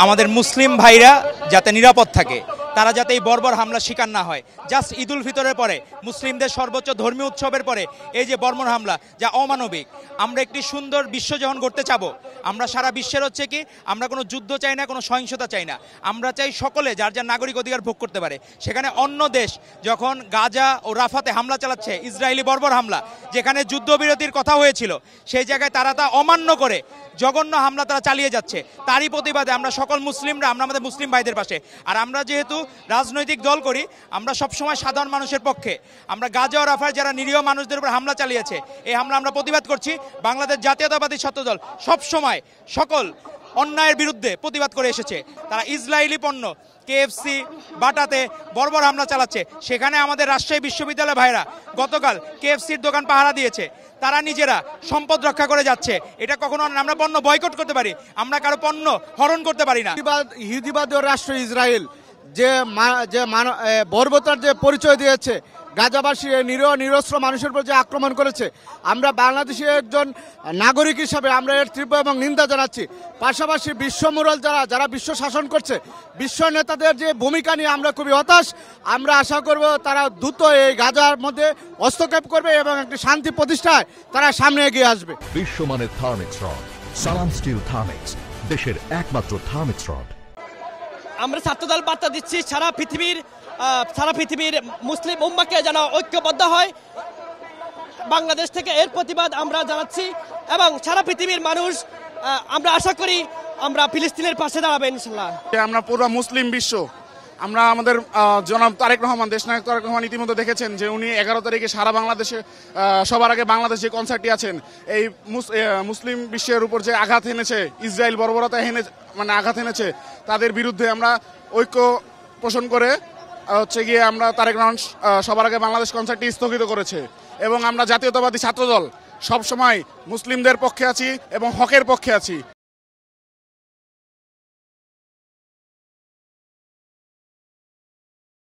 আমাদের মুসলিম ভাইরা যাতে নিরাপদ থাকে, তারা যাতে এই বর্বর হামলা শিকার না হয়। জাস্ট ঈদুল ফিতরের পরে, মুসলিমদের সর্বোচ্চ ধর্মীয় উৎসবের পরে এই যে বর্বর হামলা, যা অমানবিক। আমরা একটি সুন্দর বিশ্ব যখন করতে চাবো, আমরা সারা বিশ্বের হচ্ছে কি, আমরা কোনো যুদ্ধ চাই না, কোনো সহিংসতা চাই না। আমরা চাই সকলে যার যার নাগরিক অধিকার ভোগ করতে পারে। সেখানে অন্য দেশ যখন গাজা ও রাফাতে হামলা চালাচ্ছে, ইসরায়েলি বর্বর হামলা, যেখানে যুদ্ধবিরতির কথা হয়েছিল, সেই জায়গায় তারা তা অমান্য করে জঘন্য হামলা তারা চালিয়ে যাচ্ছে। তারই প্রতিবাদে আমরা সকল মুসলিমরা, আমরা আমাদের মুসলিম ভাইদের পাশে। আর আমরা যেহেতু রাজনৈতিক দল করি, আমরা সবসময় সাধারণ মানুষের পক্ষে। আমরা গাজা ও রাফায় যারা নিরীহ মানুষদের উপর হামলা চালিয়েছে, এই হামলা আমরা প্রতিবাদ করছি। বাংলাদেশ জাতীয়তাবাদী ছাত্রদল সবসময় সকল অন্যায়ের বিরুদ্ধে প্রতিবাদ করে এসেছে। তারা ইসরায়েলি পণ্য KFC বাটাতে বর্বর হামলা চালাচ্ছে। সেখানে আমাদের রাজশাহী বিশ্ববিদ্যালয় ভাইরা গতকাল KFCর দোকান পাহারা দিয়েছে। তারা নিজেরা সম্পদ রক্ষা করে যাচ্ছে। এটা কখনো আমরা পণ্য বয়কট করতে পারি, আমরা কারো পণ্য হরণ করতে পারি না। ইহুদিবাদী রাষ্ট্র ইসরায়েল যে বর্বরতার যে পরিচয় দিয়েছে, গাজাবাসী নিরীহ নিরস্ত্র মানুষের উপর যে আক্রমণ করেছে, আমরা বাংলাদেশের একজন নাগরিক হিসাবে আমরা এর তীব্র এবং নিন্দা জানাচ্ছি। পাশাপাশি বিশ্বমোড়ল যারা বিশ্ব শাসন করছে, বিশ্ব নেতাদের যে ভূমিকা নিয়ে আমরা খুবই হতাশ। আমরা আশা করব তারা দ্রুত এই গাজার মধ্যে হস্তক্ষেপ করবে এবং একটি শান্তি প্রতিষ্ঠায় তারা সামনে এগিয়ে আসবে। বিশ্বমানের থার্মিক্স রড, সালাম স্টিল থার্মিক্স, দেশের একমাত্র থার্মিক্স রড। আমরা ছাত্রদল বার্তা দিচ্ছি সারা পৃথিবীর মুসলিম উম্মাহকে যেন ঐক্যবদ্ধ হয় বাংলাদেশ থেকে, এর প্রতিবাদ আমরা জানাচ্ছি। এবং সারা পৃথিবীর মানুষ, আমরা আশা করি আমরা ফিলিস্তিনের পাশে দাঁড়াবেন ইনশাআল্লাহ। আমরা পুরো মুসলিম বিশ্ব, আমরা আমাদের জনাব তারেক রহমান, দেশনায়ক তারেক রহমান ইতিমধ্যে দেখেছেন যে উনি 11 তারিখে সারা বাংলাদেশে সবার আগে বাংলাদেশ যে কনসার্টটি আছেন, এই মুসলিম বিশ্বের উপর যে আঘাত এনেছে, ইসরায়েল বর্বরতা আঘাত এনেছে, তাদের বিরুদ্ধে আমরা ঐক্য পোষণ করে হচ্ছে গিয়ে আমরা তারেক রহমান সবার আগে বাংলাদেশ কনসার্টটি স্থগিত করেছে। এবং আমরা জাতীয়তাবাদী ছাত্রদল সবসময় মুসলিমদের পক্ষে আছি এবং হকের পক্ষে আছি।